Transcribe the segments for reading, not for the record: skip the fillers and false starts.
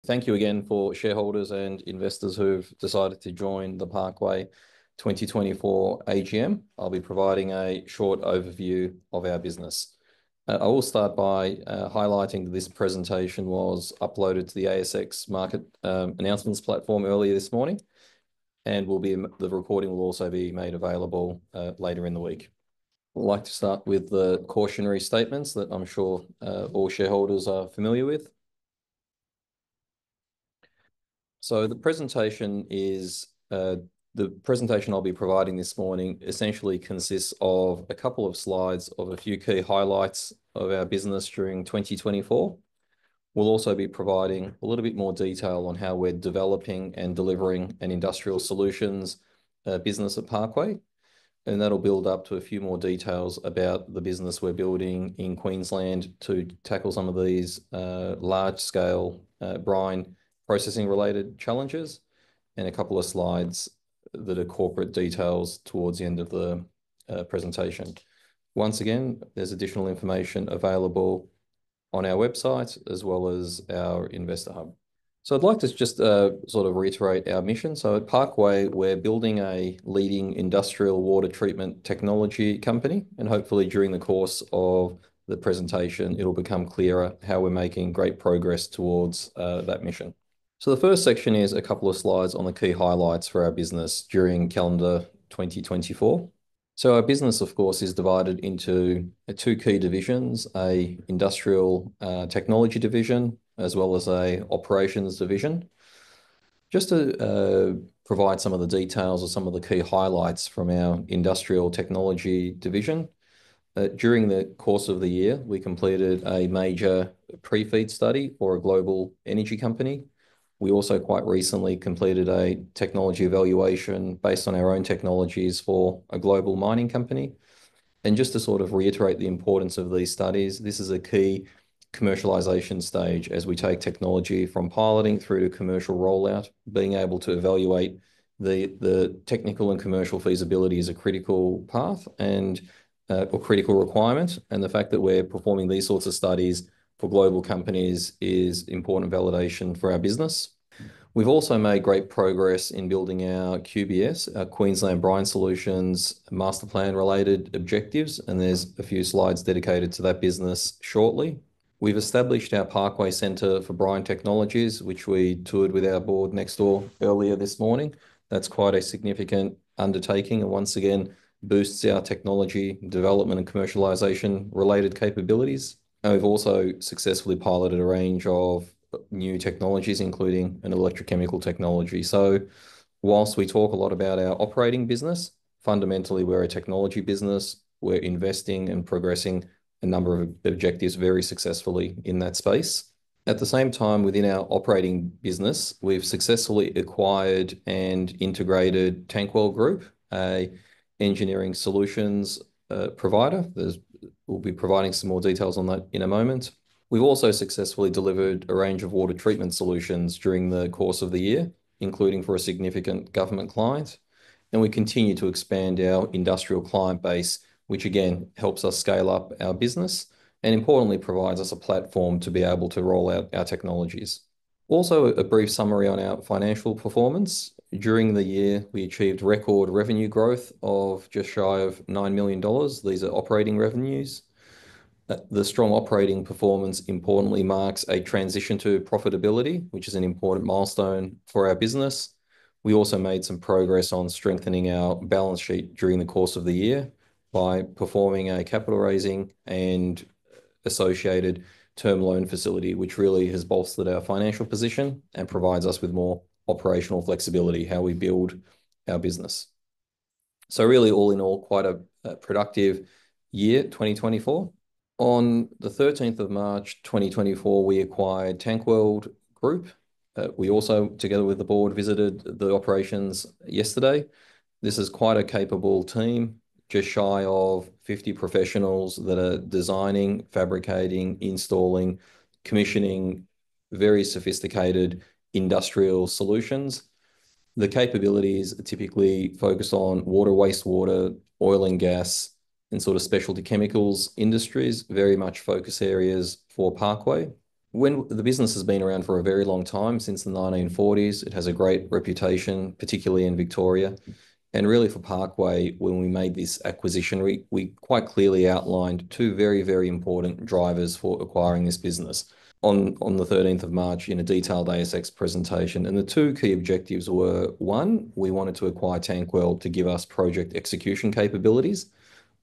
Thank you again for shareholders and investors who've decided to join the Parkway 2024 AGM. I'll be providing a short overview of our business. I will start by highlighting that this presentation was uploaded to the ASX market announcements platform earlier this morning, and the recording will also be made available later in the week. I'd like to start with the cautionary statements that I'm sure all shareholders are familiar with. So the presentation I'll be providing this morning essentially consists of a couple of slides of a few key highlights of our business during 2024. We'll also be providing a little bit more detail on how we're developing and delivering an industrial solutions business at Parkway, and that'll build up to a few more details about the business we're building in Queensland to tackle some of these large-scale brine processing related challenges, and a couple of slides that are corporate details towards the end of the presentation. Once again, there's additional information available on our website as well as our Investor Hub. So I'd like to just sort of reiterate our mission. So at Parkway, we're building a leading industrial water treatment technology company, and hopefully during the course of the presentation, it'll become clearer how we're making great progress towards that mission. So the first section is a couple of slides on the key highlights for our business during calendar 2024. So our business, of course, is divided into two key divisions, a industrial technology division, as well as a operations division. Just to provide some of the details or some of the key highlights from our industrial technology division, during the course of the year, we completed a major pre-feed study for a global energy company. We also quite recently completed a technology evaluation based on our own technologies for a global mining company. And just to sort of reiterate the importance of these studies, this is a key commercialization stage as we take technology from piloting through to commercial rollout. Being able to evaluate the technical and commercial feasibility is a critical path and or critical requirement. And the fact that we're performing these sorts of studies for global companies is important validation for our business. We've also made great progress in building our QBS, our Queensland Brine Solutions master plan related objectives, and there's a few slides dedicated to that business shortly. We've established our Parkway Centre for Brine Technologies, which we toured with our board next door earlier this morning. That's quite a significant undertaking, and once again boosts our technology development and commercialization related capabilities. And we've also successfully piloted a range of new technologies, including an electrochemical technology. So whilst we talk a lot about our operating business, fundamentally we're a technology business. We're investing and progressing a number of objectives very successfully in that space. At the same time, within our operating business, we've successfully acquired and integrated Tankwell Group, a engineering solutions provider. We'll be providing some more details on that in a moment. We've also successfully delivered a range of water treatment solutions during the course of the year, including for a significant government client. And we continue to expand our industrial client base, which again helps us scale up our business and importantly provides us a platform to be able to roll out our technologies. Also, a brief summary on our financial performance. During the year, we achieved record revenue growth of just shy of $9 million. These are operating revenues. The strong operating performance importantly marks a transition to profitability, which is an important milestone for our business. We also made some progress on strengthening our balance sheet during the course of the year by performing a capital raising and associated term loan facility, which really has bolstered our financial position and provides us with more operational flexibility, how we build our business. So really, all in all, quite a productive year, 2024. On the 13th of March, 2024, we acquired Tankwell Group. We also, together with the board, visited the operations yesterday. This is quite a capable team, just shy of 50 professionals that are designing, fabricating, installing, commissioning very sophisticated industrial solutions. The capabilities are typically focused on water, wastewater, oil and gas, and sort of specialty chemicals industries, very much focus areas for Parkway. when the business has been around for a very long time, since the 1940s, it has a great reputation, particularly in Victoria. And really for Parkway, when we made this acquisition, we quite clearly outlined two very, very important drivers for acquiring this business on the 13th of March in a detailed ASX presentation. And the two key objectives were, one, we wanted to acquire Tankwell to give us project execution capabilities.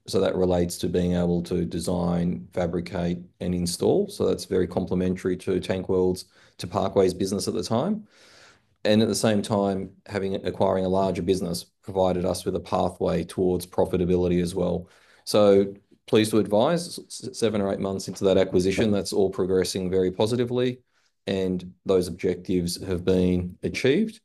So that relates to being able to design, fabricate, and install. So that's very complementary to Parkway's business at the time. And at the same time, acquiring a larger business provided us with a pathway towards profitability as well. So pleased to advise, 7 or 8 months into that acquisition, that's all progressing very positively, and those objectives have been achieved.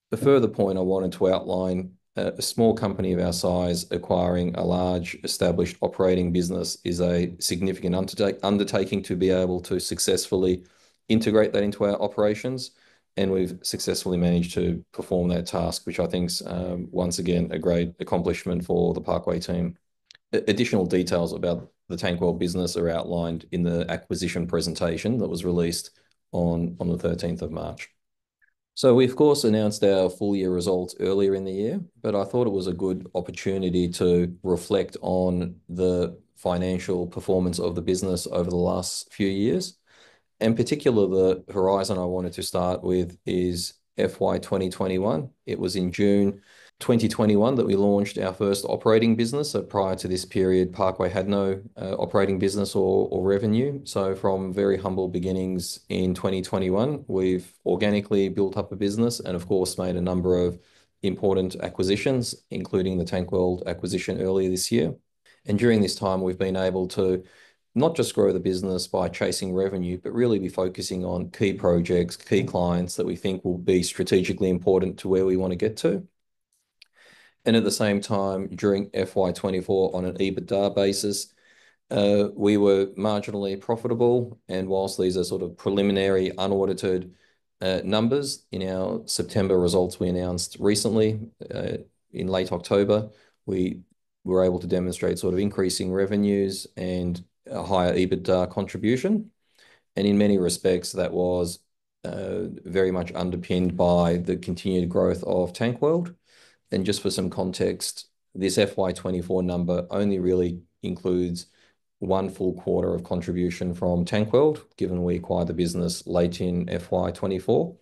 The further point I wanted to outline, a small company of our size acquiring a large established operating business is a significant undertaking to be able to successfully integrate that into our operations. And we've successfully managed to perform that task, which I think is once again a great accomplishment for the Parkway team. Additional details about the Tankwell business are outlined in the acquisition presentation that was released on the 13th of March. So we, of course, announced our full year results earlier in the year, but I thought it was a good opportunity to reflect on the financial performance of the business over the last few years. In particular, the horizon I wanted to start with is FY 2021. It was in June 2021 that we launched our first operating business. So prior to this period, Parkway had no operating business or revenue. So from very humble beginnings in 2021, we've organically built up a business and, of course, made a number of important acquisitions, including the Tankwell acquisition earlier this year. And during this time, we've been able to not just grow the business by chasing revenue, but really be focusing on key projects, key clients that we think will be strategically important to where we want to get to. And at the same time, during FY 24 on an EBITDA basis, we were marginally profitable. And whilst these are sort of preliminary, unaudited numbers, in our September results we announced recently, in late October, we were able to demonstrate sort of increasing revenues and a higher EBITDA contribution. And in many respects, that was very much underpinned by the continued growth of Tankwell. And just for some context, this FY 24 number only really includes one full quarter of contribution from Tankwell, given we acquired the business late in FY 24.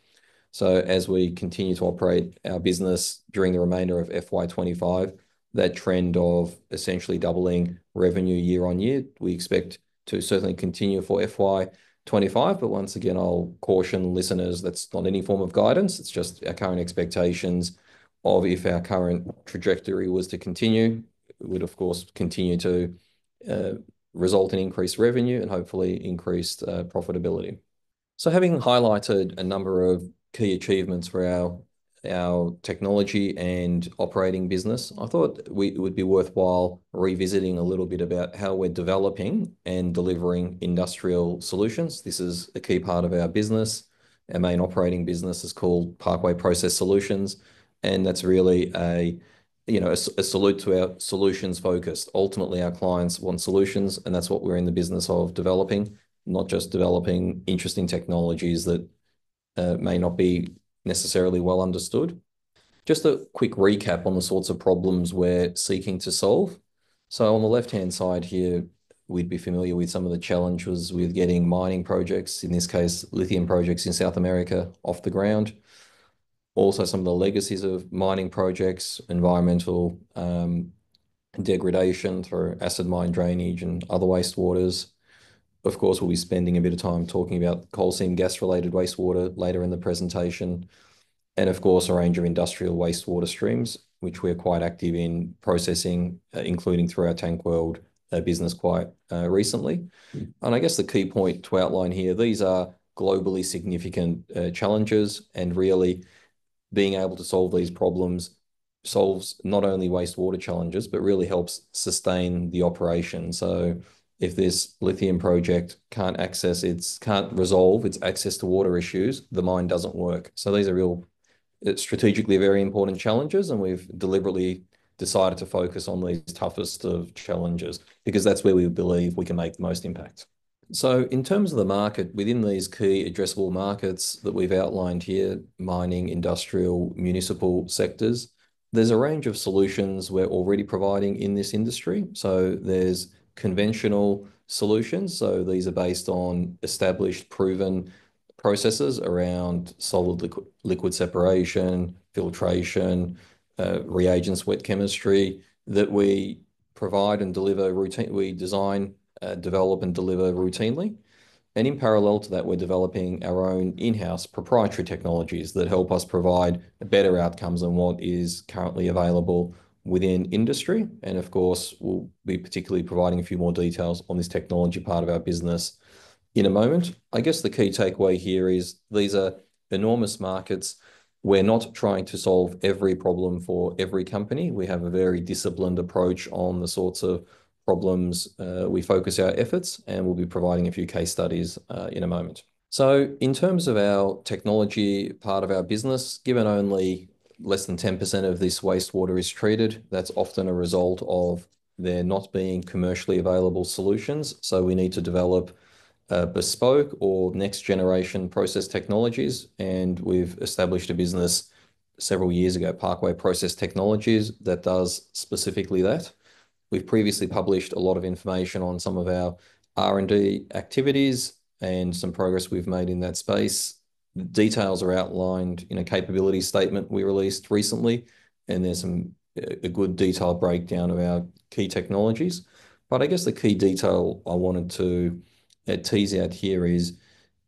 So as we continue to operate our business during the remainder of FY 25, that trend of essentially doubling revenue year on year, we expect to certainly continue for FY 25. But once again, I'll caution listeners, that's not any form of guidance. It's just our current expectations of if our current trajectory was to continue, it would, of course, continue to result in increased revenue and hopefully increased profitability. So having highlighted a number of key achievements for our technology and operating business, I thought it would be worthwhile revisiting a little bit about how we're developing and delivering industrial solutions. This is a key part of our business. Our main operating business is called Parkway Process Solutions, and that's really a salute to our solutions focused. Ultimately, our clients want solutions, and that's what we're in the business of developing, not just developing interesting technologies that may not be necessarily well understood. Just a quick recap on the sorts of problems we're seeking to solve. So on the left-hand side here, we'd be familiar with some of the challenges with getting mining projects, in this case, lithium projects in South America, off the ground. Also, some of the legacies of mining projects, environmental degradation through acid mine drainage and other wastewaters. Of course, we'll be spending a bit of time talking about coal seam gas-related wastewater later in the presentation. And of course, a range of industrial wastewater streams, which we're quite active in processing, including through our Tankwell business quite recently. And I guess the key point to outline here, these are globally significant challenges, and really being able to solve these problems solves not only wastewater challenges, but really helps sustain the operation. So if this lithium project can't resolve its access to water issues, the mine doesn't work. So these are strategically very important challenges, and we've deliberately decided to focus on these toughest of challenges because that's where we believe we can make the most impact. So in terms of the market, within these key addressable markets that we've outlined here, mining, industrial, municipal sectors, there's a range of solutions we're already providing in this industry. So there's conventional solutions. So these are based on established, proven processes around solid liquid separation, filtration, reagents, wet chemistry that we provide and deliver routine. We design, develop and deliver routinely. And in parallel to that, we're developing our own in-house proprietary technologies that help us provide better outcomes than what is currently available within industry. And of course, we'll be particularly providing a few more details on this technology part of our business in a moment. I guess the key takeaway here is these are enormous markets. We're not trying to solve every problem for every company. We have a very disciplined approach on the sorts of problems we focus our efforts, and we'll be providing a few case studies in a moment. So in terms of our technology part of our business, given only less than 10% of this wastewater is treated, that's often a result of there not being commercially available solutions. So we need to develop bespoke or next generation process technologies. And we've established a business several years ago, Parkway Process Technologies, that does specifically that. We've previously published a lot of information on some of our R&D activities and some progress we've made in that space. The details are outlined in a capability statement we released recently, and there's a good detailed breakdown of our key technologies. But I guess the key detail I wanted to tease out here is,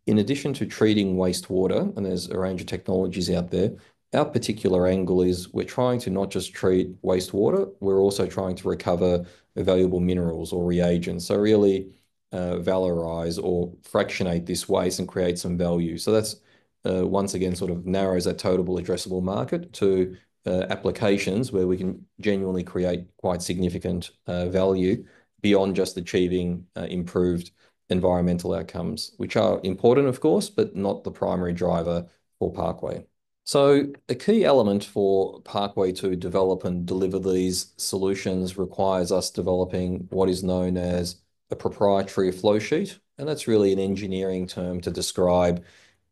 in addition to treating wastewater, and there's a range of technologies out there, our particular angle is we're trying to not just treat wastewater, we're also trying to recover valuable minerals or reagents. So really valorize or fractionate this waste and create some value. So that's once again sort of narrows that total addressable market to applications where we can genuinely create quite significant value beyond just achieving improved environmental outcomes, which are important, of course, but not the primary driver for Parkway. So a key element for Parkway to develop and deliver these solutions requires us developing what is known as a proprietary flow sheet. And that's really an engineering term to describe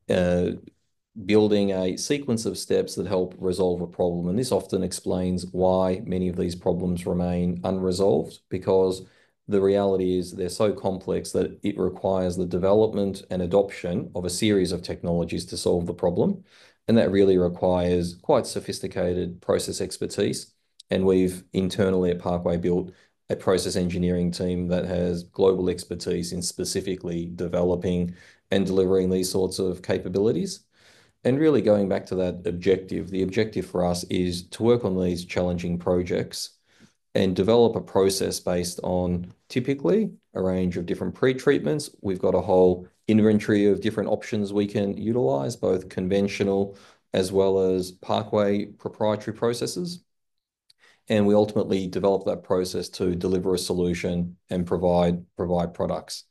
building a sequence of steps that help resolve a problem. And this often explains why many of these problems remain unresolved, because the reality is they're so complex that it requires the development and adoption of a series of technologies to solve the problem. And that really requires quite sophisticated process expertise. And we've internally at Parkway built a process engineering team that has global expertise in specifically developing and delivering these sorts of capabilities. And really going back to that objective, the objective for us is to work on these challenging projects and develop a process based on typically a range of different pre-treatments. We've got a whole inventory of different options we can utilize, both conventional as well as Parkway proprietary processes. And we ultimately develop that process to deliver a solution and provide products.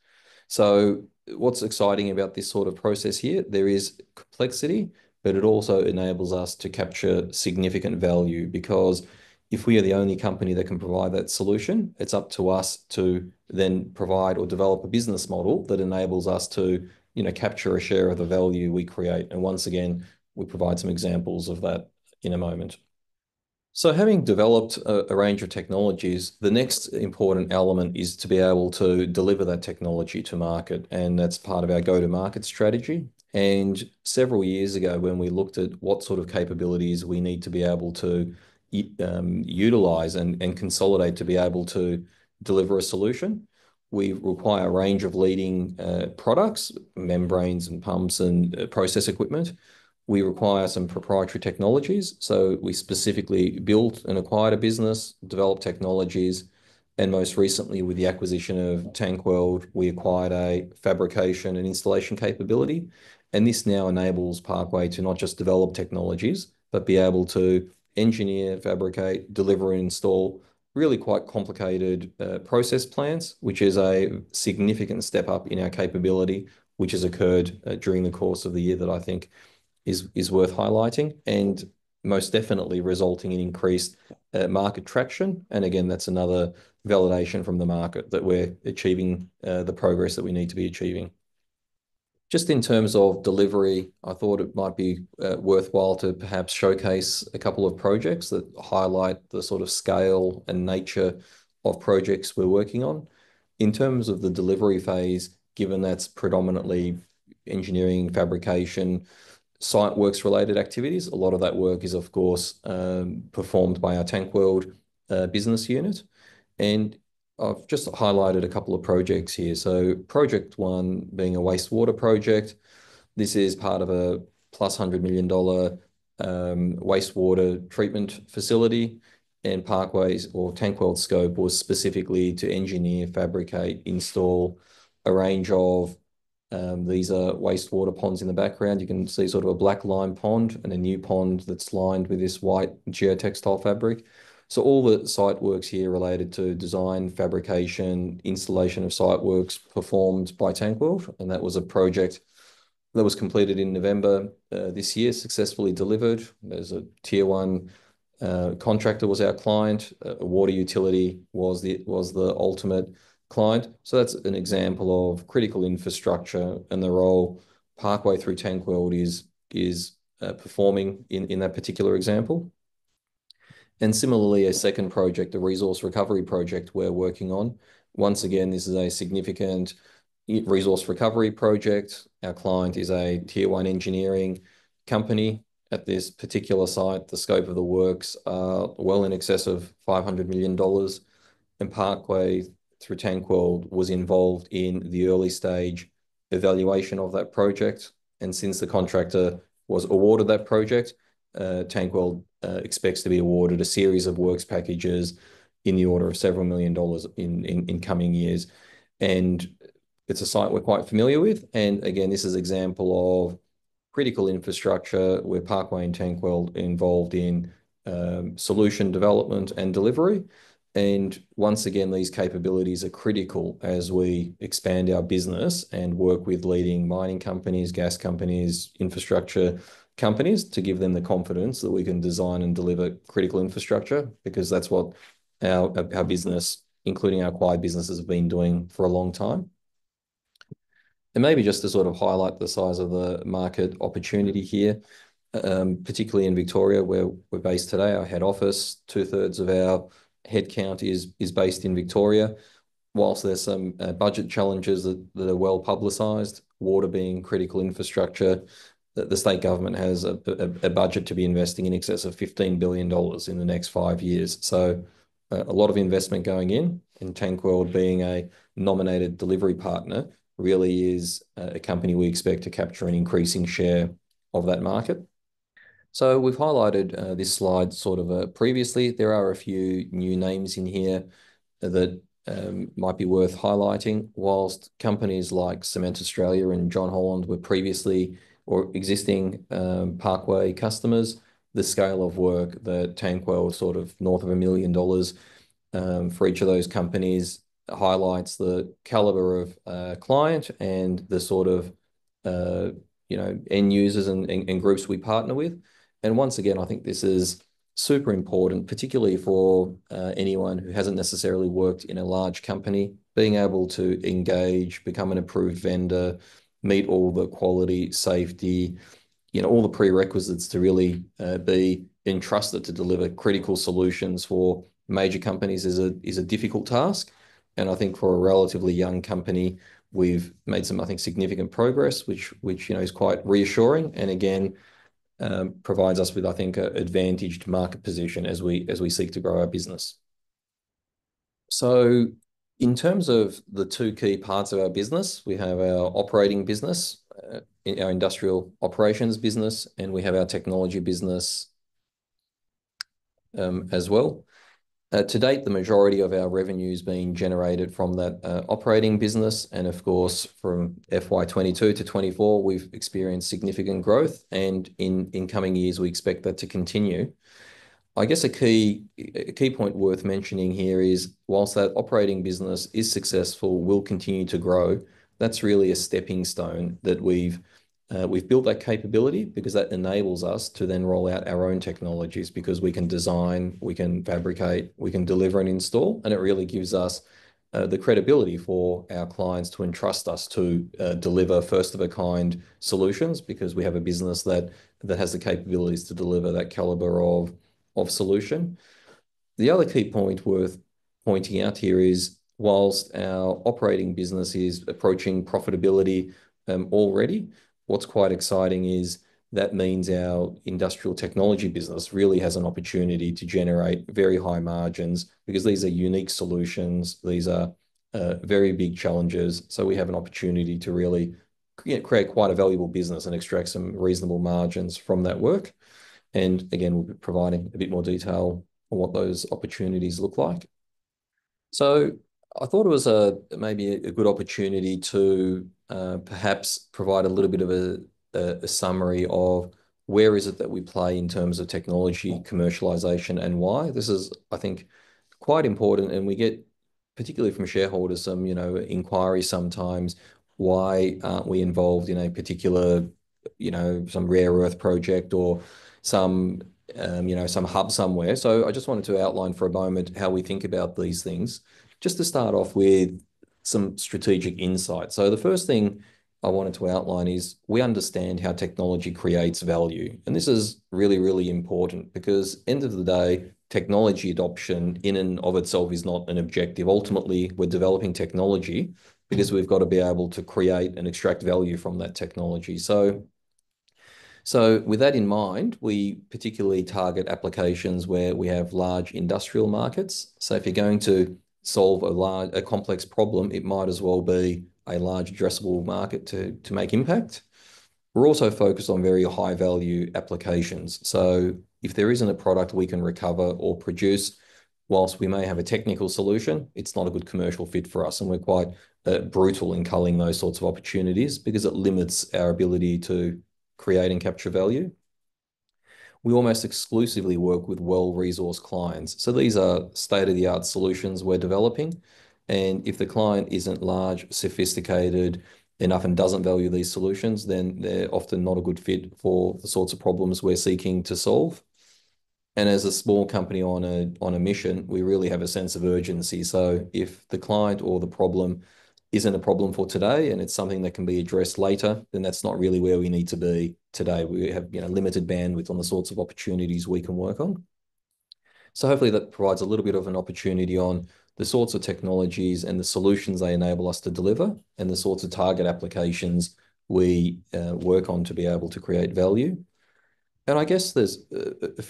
So what's exciting about this sort of process here, there is complexity, but it also enables us to capture significant value, because if we are the only company that can provide that solution, it's up to us to then provide or develop a business model that enables us to, capture a share of the value we create. And once again, we provide some examples of that in a moment. So having developed a range of technologies, the next important element is to be able to deliver that technology to market. And that's part of our go-to-market strategy. And several years ago, when we looked at what sort of capabilities we need to be able to utilize and consolidate to be able to deliver a solution, we require a range of leading products, membranes and pumps and process equipment. We require some proprietary technologies. So we specifically built and acquired a business, developed technologies, and most recently with the acquisition of Tankweld, we acquired a fabrication and installation capability. And this now enables Parkway to not just develop technologies, but be able to engineer, fabricate, deliver, and install really quite complicated process plants, which is a significant step up in our capability, which has occurred during the course of the year that I think is worth highlighting, and most definitely resulting in increased market traction. And again, that's another validation from the market that we're achieving the progress that we need to be achieving. Just in terms of delivery, I thought it might be worthwhile to perhaps showcase a couple of projects that highlight the sort of scale and nature of projects we're working on. In terms of the delivery phase, given that's predominantly engineering, fabrication, site works related activities, a lot of that work is, of course, performed by our Tank World business unit. And I've just highlighted a couple of projects here. So project one being a wastewater project. This is part of a plus $100 million wastewater treatment facility. And Parkway's or Tank World scope was specifically to engineer, fabricate, install a range of these are wastewater ponds in the background. You can see sort of a black lime pond and a new pond that's lined with this white geotextile fabric. So all the site works here related to design, fabrication, installation of site works performed by Tank World. And that was a project that was completed in November this year, successfully delivered. There's a tier one contractor was our client. A water utility was the ultimate client. So that's an example of critical infrastructure and the role Parkway through Tank World is performing in that particular example. And similarly, a second project, a resource recovery project we're working on. Once again, this is a significant resource recovery project. Our client is a tier one engineering company. At this particular site, the scope of the works are well in excess of $500 million. And Parkway through Tank World was involved in the early stage evaluation of that project. And since the contractor was awarded that project, Tank World expects to be awarded a series of works packages in the order of several $1 million in coming years. And it's a site we're quite familiar with. And again, this is an example of critical infrastructure where Parkway and Tank World involved in solution development and delivery. And once again, these capabilities are critical as we expand our business and work with leading mining companies, gas companies, infrastructure companies to give them the confidence that we can design and deliver critical infrastructure, because that's what our business, including our acquired businesses, have been doing for a long time. And maybe just to sort of highlight the size of the market opportunity here, particularly in Victoria, where we're based today, our head office, 2/3 of our headcount is based in Victoria. Whilst there's some budget challenges that are well publicised, water being critical infrastructure, the state government has a budget to be investing in excess of $15 billion in the next 5 years. So a lot of investment going in, and Tank World being a nominated delivery partner really is a company we expect to capture an increasing share of that market. So we've highlighted this slide sort of previously. There are a few new names in here that might be worth highlighting. Whilst companies like Cement Australia and John Holland were previously or existing Parkway customers, the scale of work that Tank World, sort of north of $1 million for each of those companies, highlights the caliber of client and the sort of end users and groups we partner with. And once again, I think this is super important, particularly for anyone who hasn't necessarily worked in a large company, being able to engage, become an approved vendor, meet all the quality, safety, all the prerequisites to really be entrusted to deliver critical solutions for major companies is a difficult task. And I think for a relatively young company, we've made some, I think, significant progress, which is quite reassuring, and again provides us with, I think, an advantaged market position as we seek to grow our business. So in terms of the two key parts of our business, we have our operating business, our industrial operations business, and we have our technology business as well. To date, the majority of our revenue is being generated from that operating business. And of course, from FY22 to 24, we've experienced significant growth. And in coming years, we expect that to continue. I guess a key point worth mentioning here is, whilst that operating business is successful, will continue to grow, that's really a stepping stone that we've We've built that capability because that enables us to then roll out our own technologies because we can design, we can fabricate, we can deliver and install, and it really gives us the credibility for our clients to entrust us to deliver first-of-a-kind solutions because we have a business that has the capabilities to deliver that caliber of solution. The other key point worth pointing out here is whilst our operating business is approaching profitability already, what's quite exciting is that means our industrial technology business really has an opportunity to generate very high margins because these are unique solutions. These are very big challenges. So we have an opportunity to really create quite a valuable business and extract some reasonable margins from that work. And again, we'll be providing a bit more detail on what those opportunities look like. So I thought it was maybe a good opportunity to perhaps provide a little bit of a summary of where is it that we play in terms of technology commercialization and why. This is, I think, quite important, and we get, particularly from shareholders, some inquiries sometimes. Why aren't we involved in a particular, some rare earth project or some some hub somewhere? So I just wanted to outline for a moment how we think about these things, just to start off with some strategic insight. So the first thing I wanted to outline is we understand how technology creates value. And this is really, really important because end of the day, technology adoption in and of itself is not an objective. Ultimately, we're developing technology because we've got to be able to create and extract value from that technology. So with that in mind, we particularly target applications where we have large industrial markets. So if you're going to solve a complex problem, it might as well be a large addressable market to make impact. We're also focused on very high value applications. So if there isn't a product we can recover or produce, whilst we may have a technical solution, it's not a good commercial fit for us. And we're quite brutal in culling those sorts of opportunities because it limits our ability to create and capture value. We almost exclusively work with well-resourced clients. So these are state-of-the-art solutions we're developing. And if the client isn't large, sophisticated enough and doesn't value these solutions, then they're often not a good fit for the sorts of problems we're seeking to solve. And as a small company on a mission, we really have a sense of urgency. So if the client or the problem isn't a problem for today and it's something that can be addressed later, then that's not really where we need to be today. We have limited bandwidth on the sorts of opportunities we can work on. So hopefully that provides a little bit of an opportunity on the sorts of technologies and the solutions they enable us to deliver and the sorts of target applications we work on to be able to create value. And I guess there's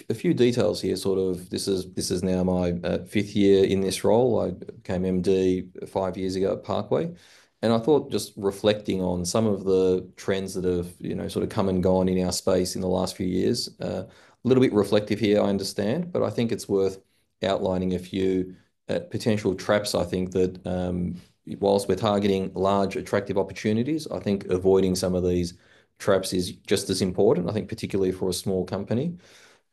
a few details here. Sort of, this is now my 5th year in this role. I became MD 5 years ago at Parkway, and I thought just reflecting on some of the trends that have sort of come and gone in our space in the last few years. A little bit reflective here, I understand, but I think it's worth outlining a few potential traps. I think that whilst we're targeting large, attractive opportunities, I think avoiding some of these traps is just as important, I think, particularly for a small company.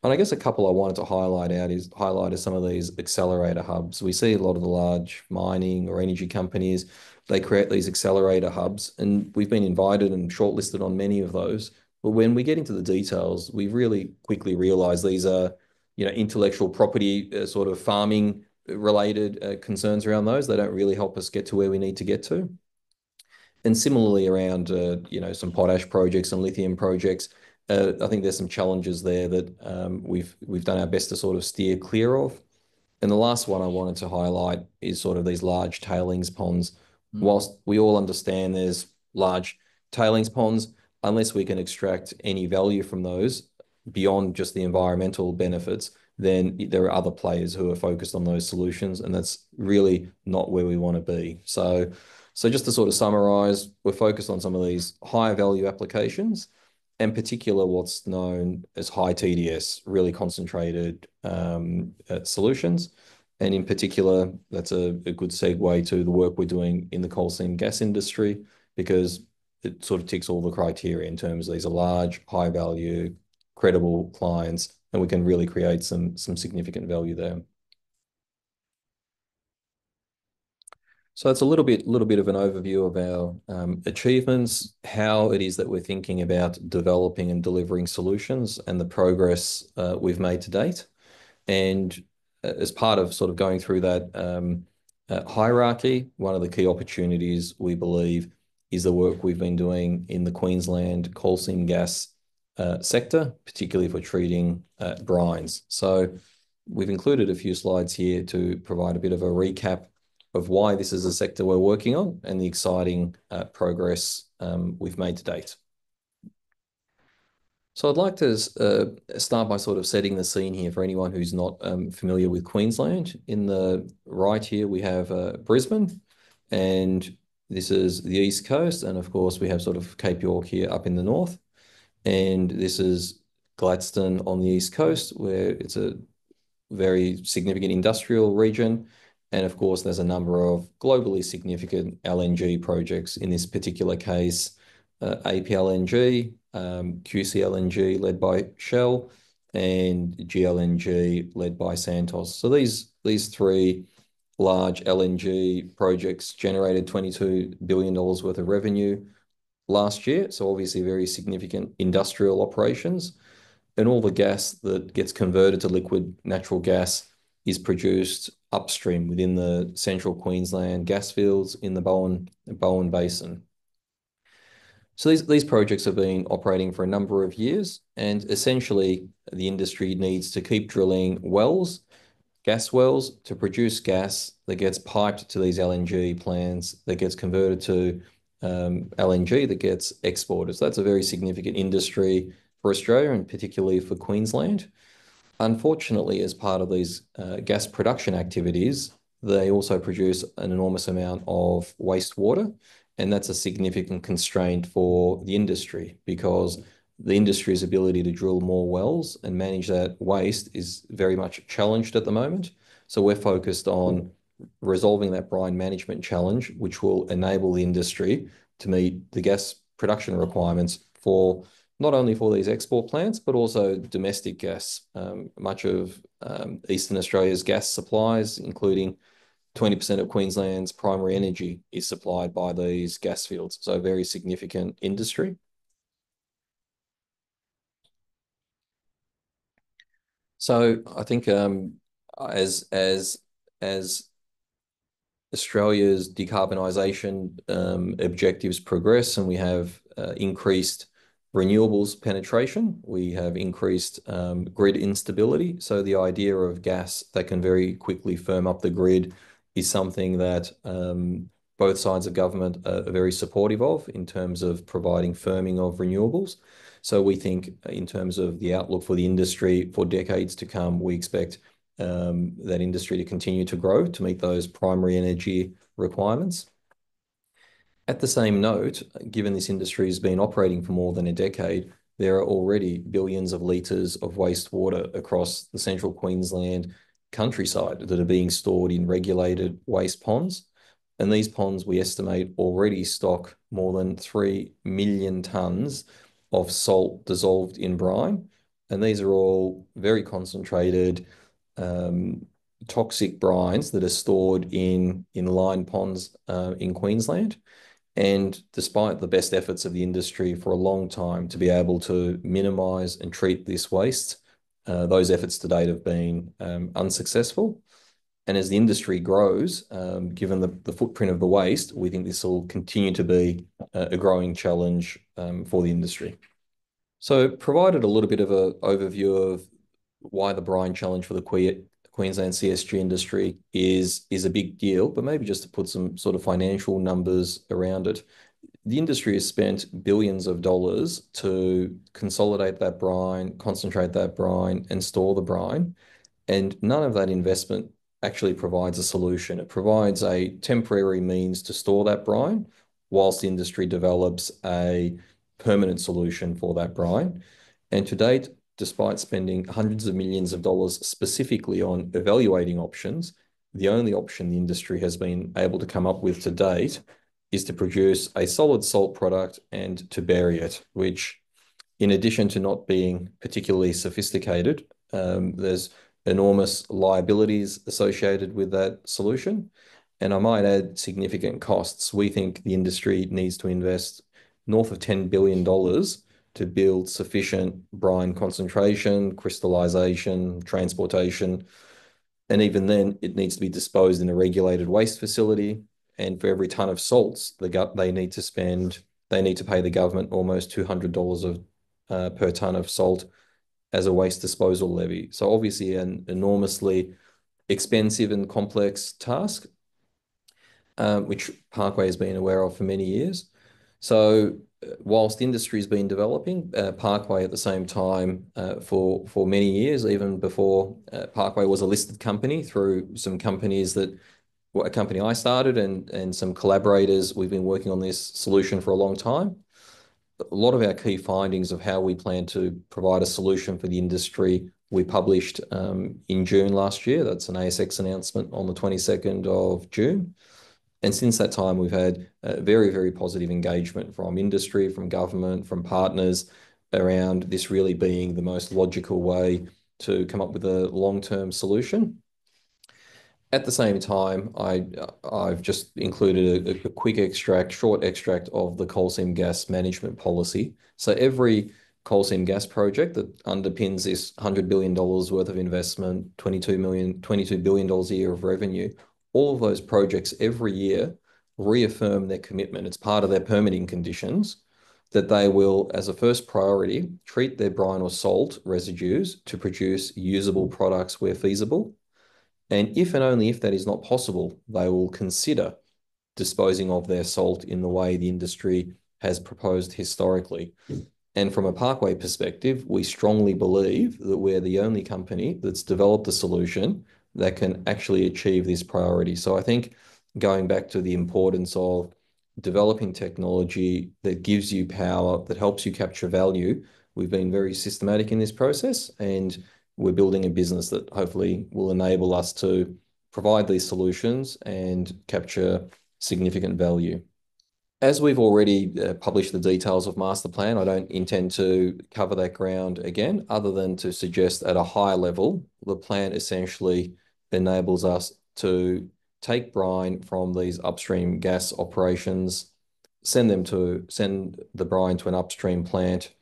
And I guess a couple I wanted to highlight are some of these accelerator hubs. We see a lot of the large mining or energy companies, they create these accelerator hubs, and we've been invited and shortlisted on many of those. But when we get into the details, we really quickly realize these are, intellectual property sort of farming related concerns around those. They don't really help us get to where we need to get to. And similarly around, some potash projects and lithium projects, I think there's some challenges there that we've done our best to sort of steer clear of. And the last one I wanted to highlight is sort of these large tailings ponds. Whilst we all understand there's large tailings ponds, unless we can extract any value from those beyond just the environmental benefits, then there are other players who are focused on those solutions, and that's really not where we want to be. So just to sort of summarize, we're focused on some of these higher value applications, in particular what's known as high TDS, really concentrated solutions. And in particular, that's a good segue to the work we're doing in the coal seam gas industry, because it sort of ticks all the criteria in terms of these are large, high value, credible clients, and we can really create some significant value there. So it's a little bit of an overview of our achievements, how it is that we're thinking about developing and delivering solutions, and the progress we've made to date. And as part of sort of going through that hierarchy, one of the key opportunities we believe is the work we've been doing in the Queensland coal seam gas sector, particularly for treating brines. So we've included a few slides here to provide a bit of a recap of why this is a sector we're working on and the exciting progress we've made to date. So I'd like to start by sort of setting the scene here for anyone who's not familiar with Queensland. In the right here, we have Brisbane, and this is the East Coast. And of course, we have sort of Cape York here up in the north. And this is Gladstone on the East Coast, where it's a very significant industrial region. And of course, there's a number of globally significant LNG projects. In this particular case, APLNG, QCLNG led by Shell, and GLNG led by Santos. So these three large LNG projects generated $22 billion worth of revenue last year. So obviously very significant industrial operations. And all the gas that gets converted to liquid natural gas is produced upstream within the central Queensland gas fields in the Bowen Basin. So these projects have been operating for a number of years, and essentially the industry needs to keep drilling wells, gas wells, to produce gas that gets piped to these LNG plants, that gets converted to LNG that gets exported. So that's a very significant industry for Australia and particularly for Queensland. Unfortunately, as part of these gas production activities, they also produce an enormous amount of wastewater, and that's a significant constraint for the industry because the industry's ability to drill more wells and manage that waste is very much challenged at the moment. So we're focused on resolving that brine management challenge, which will enable the industry to meet the gas production requirements for not only for these export plants, but also domestic gas. Much of Eastern Australia's gas supplies, including 20% of Queensland's primary energy, is supplied by these gas fields. So a very significant industry. So I think as Australia's decarbonisation objectives progress and we have increased renewables penetration, we have increased grid instability. So the idea of gas that can very quickly firm up the grid is something that both sides of government are very supportive of in terms of providing firming of renewables. So we think in terms of the outlook for the industry for decades to come, we expect that industry to continue to grow to meet those primary energy requirements. At the same note, given this industry has been operating for more than a decade, there are already billions of litres of wastewater across the central Queensland countryside that are being stored in regulated waste ponds. And these ponds, we estimate, already stock more than 3 million tonnes of salt dissolved in brine. And these are all very concentrated toxic brines that are stored in lined ponds in Queensland. And despite the best efforts of the industry for a long time to be able to minimise and treat this waste, those efforts to date have been unsuccessful. And as the industry grows, given the footprint of the waste, we think this will continue to be a growing challenge for the industry. So provided a little bit of an overview of why the brine challenge for the Queensland CSG industry is a big deal, but maybe just to put some sort of financial numbers around it. The industry has spent billions of dollars to consolidate that brine, concentrate that brine, and store the brine. And none of that investment actually provides a solution. It provides a temporary means to store that brine whilst the industry develops a permanent solution for that brine. And to date, despite spending hundreds of millions of dollars specifically on evaluating options, the only option the industry has been able to come up with to date is to produce a solid salt product and to bury it, which, in addition to not being particularly sophisticated, there's enormous liabilities associated with that solution. And I might add significant costs. We think the industry needs to invest north of $10 billion to build sufficient brine concentration, crystallization, transportation. And even then, it needs to be disposed in a regulated waste facility. And for every ton of salts, they need to pay the government almost $200 per ton of salt as a waste disposal levy. So obviously an enormously expensive and complex task, which Parkway has been aware of for many years. So whilst the industry has been developing, Parkway at the same time for many years, even before Parkway was a listed company through some companies a company I started and some collaborators, we've been working on this solution for a long time. A lot of our key findings of how we plan to provide a solution for the industry, we published in June last year. That's an ASX announcement on the 22nd of June. And since that time, we've had very, very positive engagement from industry, from government, from partners around this really being the most logical way to come up with a long-term solution. At the same time, I've just included a quick short extract of the coal seam gas management policy. So every coal seam gas project that underpins this $100 billion worth of investment, $22 billion a year of revenue, all of those projects every year reaffirm their commitment. It's part of their permitting conditions that they will, as a first priority, treat their brine or salt residues to produce usable products where feasible. And if and only if that is not possible, they will consider disposing of their salt in the way the industry has proposed historically. And from a Parkway perspective, we strongly believe that we're the only company that's developed a solution that can actually achieve this priority. So I think going back to the importance of developing technology that gives you power, that helps you capture value, we've been very systematic in this process, and we're building a business that hopefully will enable us to provide these solutions and capture significant value. As we've already published the details of Master Plan, I don't intend to cover that ground again, other than to suggest at a high level, the plan essentially enables us to take brine from these upstream gas operations, send the brine to an upstream plant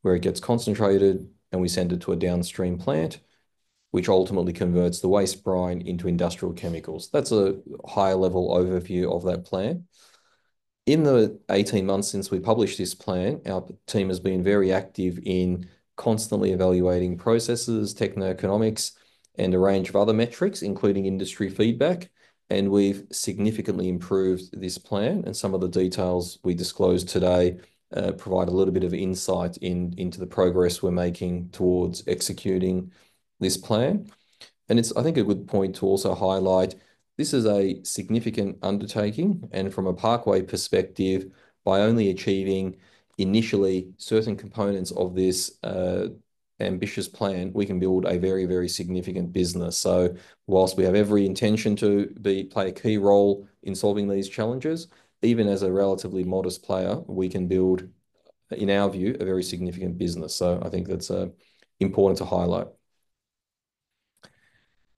where it gets concentrated, and we send it to a downstream plant, which ultimately converts the waste brine into industrial chemicals. That's a high level overview of that plan. In the 18 months since we published this plan, our team has been very active in constantly evaluating processes, techno-economics, and a range of other metrics, including industry feedback. And we've significantly improved this plan. And some of the details we disclosed today provide a little bit of insight into the progress we're making towards executing this plan. And it's, I think, a good point to also highlight this is a significant undertaking, and from a Parkway perspective, by only achieving initially certain components of this ambitious plan, we can build a very, very significant business. So whilst we have every intention to play a key role in solving these challenges, even as a relatively modest player, we can build, in our view, a very significant business. So I think that's important to highlight.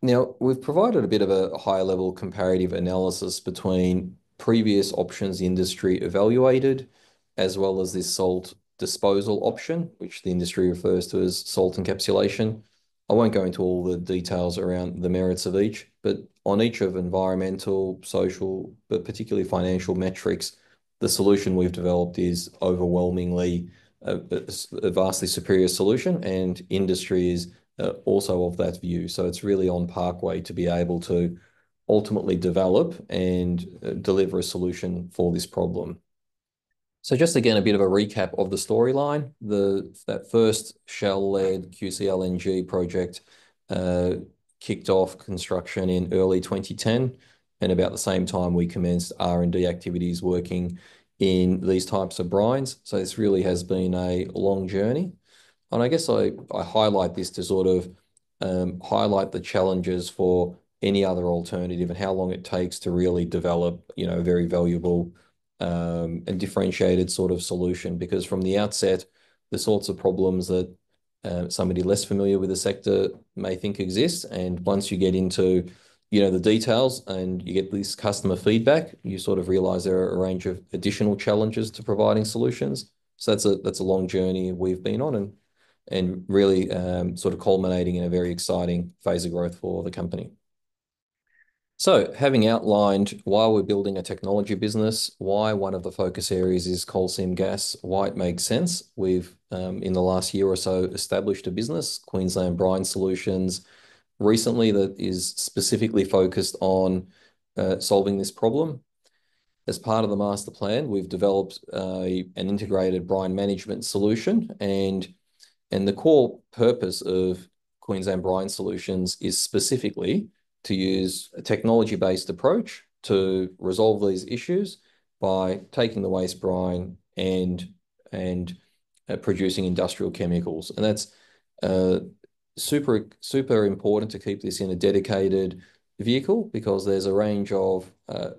Now, we've provided a bit of a higher level comparative analysis between previous options the industry evaluated, as well as this salt disposal option, which the industry refers to as salt encapsulation. I won't go into all the details around the merits of each, but on each of environmental, social, but particularly financial metrics, the solution we've developed is overwhelmingly a vastly superior solution, and industry is also of that view. So it's really on Parkway to be able to ultimately develop and deliver a solution for this problem. So just again, a bit of a recap of the storyline. That first Shell-led QCLNG project kicked off construction in early 2010, and about the same time we commenced R&D activities working in these types of brines. So this really has been a long journey. And I guess I highlight this to sort of highlight the challenges for any other alternative and how long it takes to really develop, a very valuable and differentiated sort of solution. Because from the outset, the sorts of problems that somebody less familiar with the sector may think exist, and once you get into the details and you get this customer feedback, you sort of realize there are a range of additional challenges to providing solutions. So that's a long journey we've been on and really sort of culminating in a very exciting phase of growth for the company. So having outlined why we're building a technology business, why one of the focus areas is coal seam gas, why it makes sense, we've in the last year or so established a business, Queensland Brine Solutions, recently that is specifically focused on solving this problem. As part of the master plan, we've developed an integrated brine management solution, and the core purpose of Queensland Brine Solutions is specifically to use a technology-based approach to resolve these issues by taking the waste brine and producing industrial chemicals. And that's super important to keep this in a dedicated vehicle because there's a range of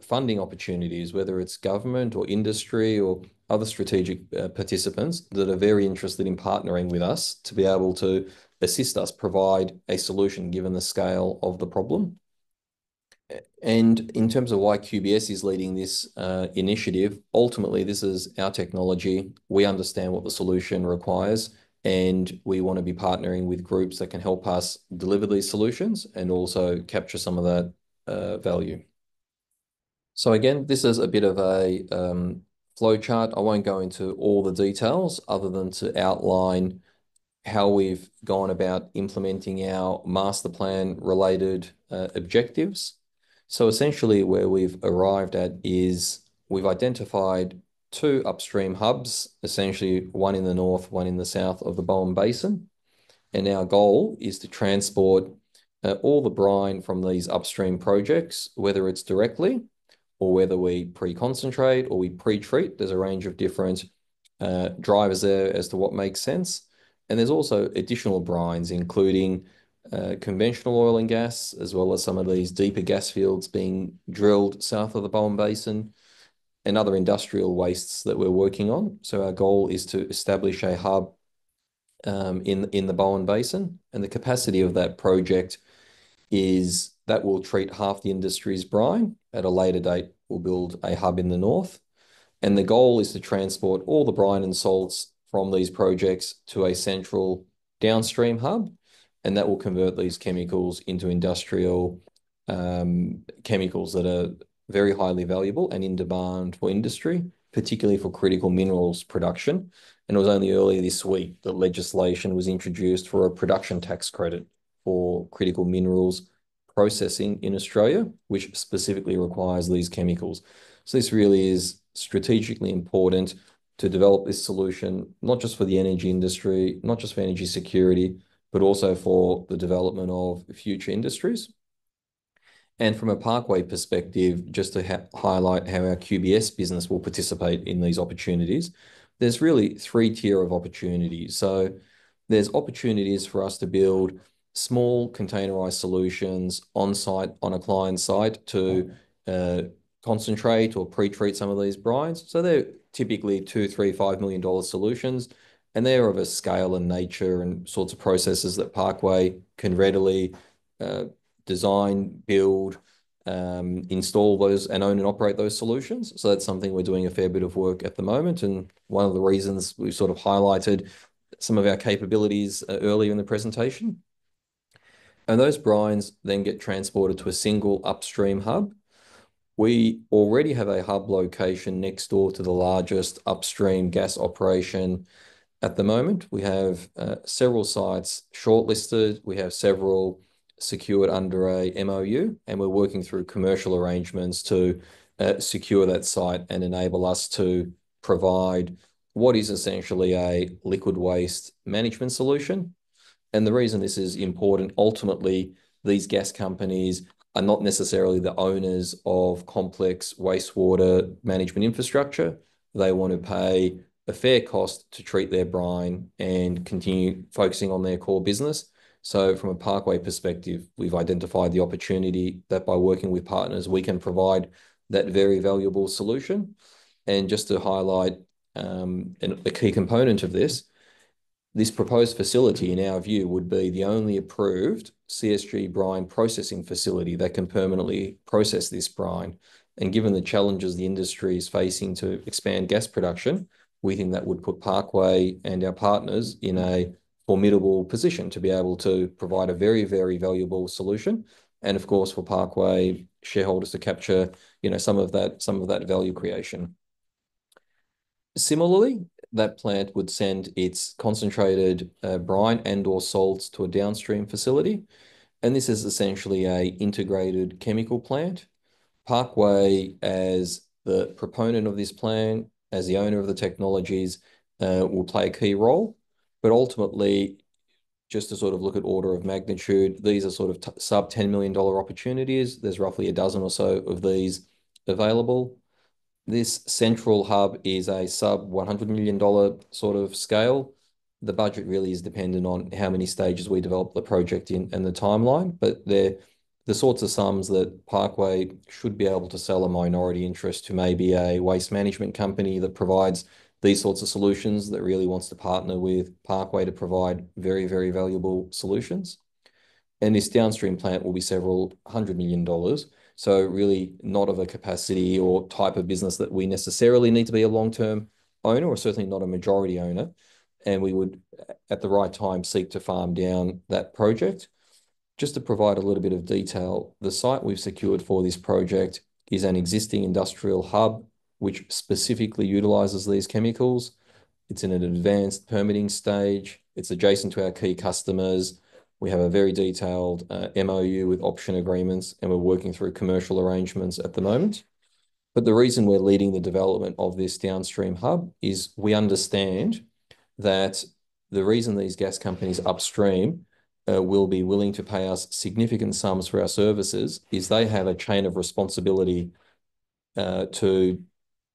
funding opportunities, whether it's government or industry or other strategic participants that are very interested in partnering with us to be able to assist us provide a solution given the scale of the problem. And in terms of why QBS is leading this initiative, ultimately this is our technology. We understand what the solution requires, and we want to be partnering with groups that can help us deliver these solutions and also capture some of that value. So again, this is a bit of a flow chart. I won't go into all the details other than to outline how we've gone about implementing our master plan related objectives. So essentially where we've arrived at is we've identified 2 upstream hubs, essentially one in the north, one in the south of the Bowen Basin. And our goal is to transport all the brine from these upstream projects, whether it's directly or whether we pre-concentrate or we pre-treat. There's a range of different drivers there as to what makes sense. And there's also additional brines, including conventional oil and gas, as well as some of these deeper gas fields being drilled south of the Bowen Basin and other industrial wastes that we're working on. So our goal is to establish a hub in the Bowen Basin, and the capacity of that project is that will treat half the industry's brine. At a later date, we'll build a hub in the north. And the goal is to transport all the brine and salts from these projects to a central downstream hub, and that will convert these chemicals into industrial chemicals that are very highly valuable and in demand for industry, particularly for critical minerals production. And it was only earlier this week that legislation was introduced for a production tax credit for critical minerals processing in Australia, which specifically requires these chemicals. So this really is strategically important to develop this solution, not just for the energy industry, not just for energy security, but also for the development of future industries. And from a Parkway perspective, just to highlight how our QBS business will participate in these opportunities, there's really 3 tiers of opportunities. So there's opportunities for us to build small containerized solutions on site, on a client site to concentrate or pre-treat some of these brines. So they're typically $2, $3, $5 million solutions, and they're of a scale and nature and sorts of processes that Parkway can readily design, build, install those and own and operate those solutions. So that's something we're doing a fair bit of work at the moment. And one of the reasons we've sort of highlighted some of our capabilities earlier in the presentation. And those brines then get transported to a single upstream hub. We already have a hub location next door to the largest upstream gas operation at the moment. We have several sites shortlisted. We have several secured under a MOU, and we're working through commercial arrangements to secure that site and enable us to provide what is essentially a liquid waste management solution. And the reason this is important, ultimately, these gas companies are not necessarily the owners of complex wastewater management infrastructure. They want to pay a fair cost to treat their brine and continue focusing on their core business. So from a Parkway perspective, we've identified the opportunity that by working with partners, we can provide that very valuable solution. And just to highlight a key component of this proposed facility, in our view, would be the only approved CSG brine processing facility that can permanently process this brine. And given the challenges the industry is facing to expand gas production, we think that would put Parkway and our partners in a formidable position to be able to provide a very, very valuable solution. And of course, for Parkway shareholders to capture, some of that value creation. Similarly, that plant would send its concentrated brine and/or salts to a downstream facility. And this is essentially a integrated chemical plant. Parkway, as the proponent of this plan, as the owner of the technologies, will play a key role. But ultimately, just to sort of look at order of magnitude, these are sort of sub $10 million opportunities. There's roughly a dozen or so of these available. This central hub is a sub $100 million sort of scale. The budget really is dependent on how many stages we develop the project in and the timeline, but they're the sorts of sums that Parkway should be able to sell a minority interest to maybe a waste management company that provides these sorts of solutions, that really wants to partner with Parkway to provide very, very valuable solutions. And this downstream plant will be several $100 million. So really not of a capacity or type of business that we necessarily need to be a long-term owner, or certainly not a majority owner. And we would, at the right time, seek to farm down that project. Just to provide a little bit of detail, the site we've secured for this project is an existing industrial hub, which specifically utilizes these chemicals. It's in an advanced permitting stage. It's adjacent to our key customers. We have a very detailed MOU with option agreements, and we're working through commercial arrangements at the moment. But the reason we're leading the development of this downstream hub is we understand that the reason these gas companies upstream will be willing to pay us significant sums for our services is they have a chain of responsibility to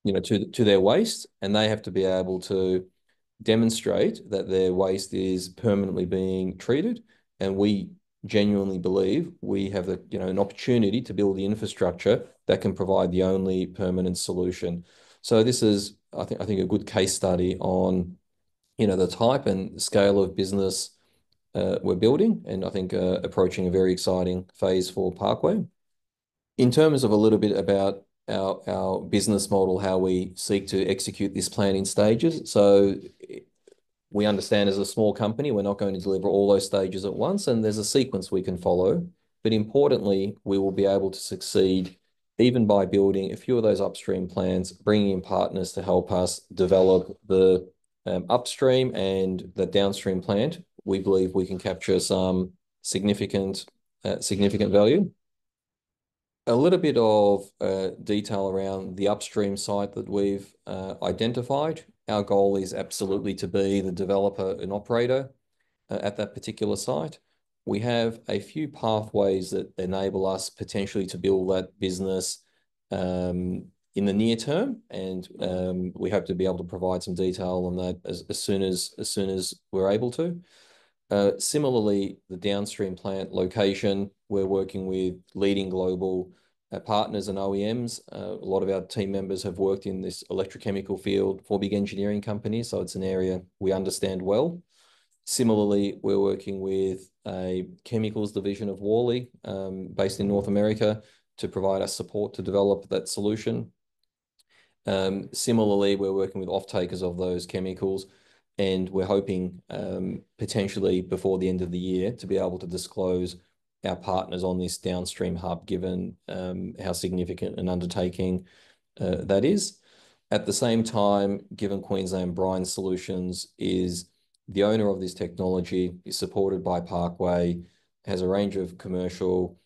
their waste, and they have to be able to demonstrate that their waste is permanently being treated. And we genuinely believe we have an opportunity to build the infrastructure that can provide the only permanent solution. So this is, I think a good case study on, the type and scale of business we're building, and I think approaching a very exciting phase for Parkway. In terms of a little bit about our business model, how we seek to execute this plan in stages. So we understand as a small company, we're not going to deliver all those stages at once, and there's a sequence we can follow. But importantly, we will be able to succeed even by building a few of those upstream plants, bringing in partners to help us develop the upstream and the downstream plant. We believe we can capture some significant value. A little bit of detail around the upstream site that we've identified. Our goal is absolutely to be the developer and operator at that particular site. We have a few pathways that enable us potentially to build that business in the near term, and we hope to be able to provide some detail on that as soon as we're able to. Similarly, the downstream plant location, we're working with leading global partners and OEMs. A lot of our team members have worked in this electrochemical field for big engineering companies, so it's an area we understand well. Similarly, we're working with a chemicals division of Worley, based in North America, to provide us support to develop that solution. Similarly, we're working with off-takers of those chemicals, and we're hoping potentially before the end of the year to be able to disclose our partners on this downstream hub, given how significant an undertaking that is. At the same time, given Queensland Brine Solutions is the owner of this technology, is supported by Parkway, has a range of commercial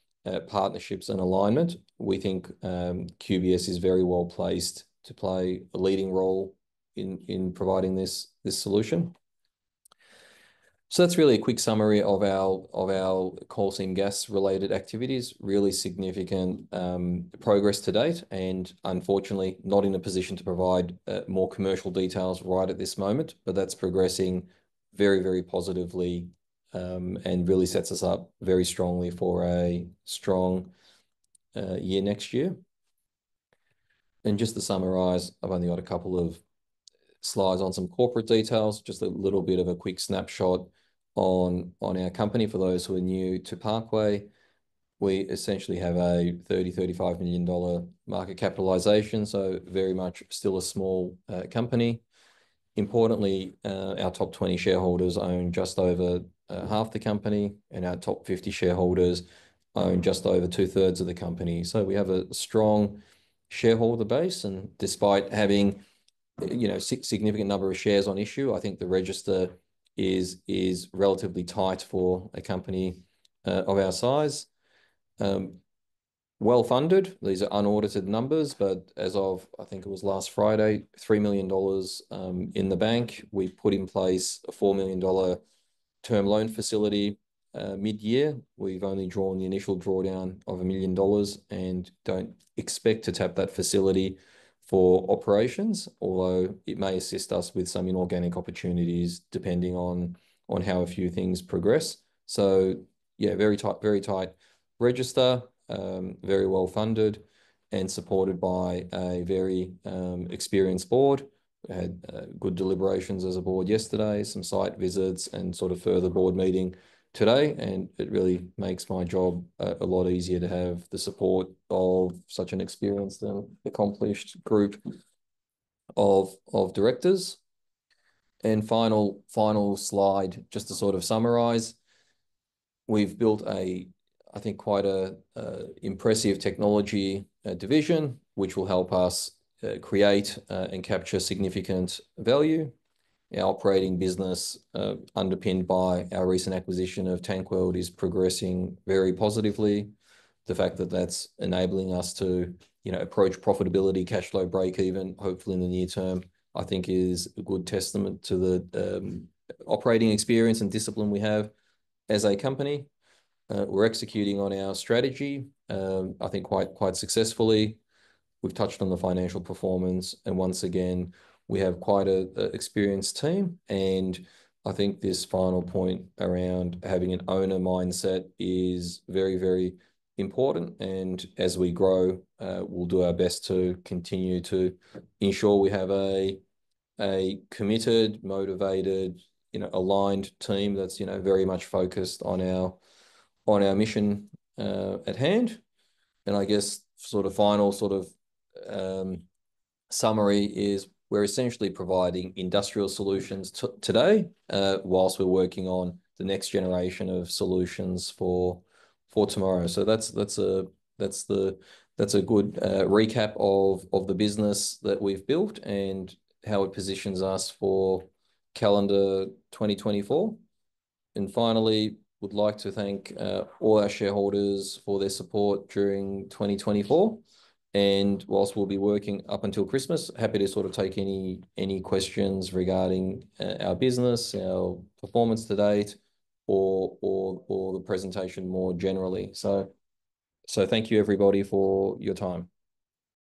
partnerships and alignment, we think QBS is very well placed to play a leading role in providing this solution. So that's really a quick summary of our coal seam gas related activities. Really significant progress to date, and unfortunately not in a position to provide more commercial details right at this moment, but that's progressing very, very positively, and really sets us up very strongly for a strong year next year. And just to summarize, I've only got a couple of slides on some corporate details, just a little bit of a quick snapshot on our company. For those who are new to Parkway, we essentially have a $35 million market capitalization, so very much still a small company. Importantly, our top 20 shareholders own just over half the company, and our top 50 shareholders own just over 2/3 of the company. So we have a strong shareholder base, and despite having significant number of shares on issue, I think the register is relatively tight for a company of our size. Well funded. These are unaudited numbers, but as of, I think it was last Friday, $3 million in the bank. We put in place a $4 million term loan facility mid-year. We've only drawn the initial drawdown of $1 million and don't expect to tap that facility for operations, although it may assist us with some inorganic opportunities depending on how a few things progress. So yeah, very tight register, very well funded and supported by a very experienced board. We had good deliberations as a board yesterday, some site visits and sort of further board meeting today, and it really makes my job a lot easier to have the support of such an experienced and accomplished group of directors. And final slide, just to sort of summarize, we've built I think quite a impressive technology division, which will help us create and capture significant value. Our operating business, underpinned by our recent acquisition of Tankworld, is progressing very positively. The fact that that's enabling us to, approach profitability, cash flow break even, hopefully in the near term, I think is a good testament to the operating experience and discipline we have as a company. We're executing on our strategy, I think quite successfully. We've touched on the financial performance, and once again, we have quite a experienced team. And I think this final point around having an owner mindset is very, very important. And as we grow, we'll do our best to continue to ensure we have a committed, motivated, aligned team that's, very much focused on our mission at hand. And I guess final summary is we're essentially providing industrial solutions today, whilst we're working on the next generation of solutions for tomorrow. So that's a good recap of the business that we've built and how it positions us for calendar 2024. And finally, would like to thank all our shareholders for their support during 2024. And whilst we'll be working up until Christmas, happy to sort of take any questions regarding our business, our performance to date, or the presentation more generally. So thank you everybody for your time.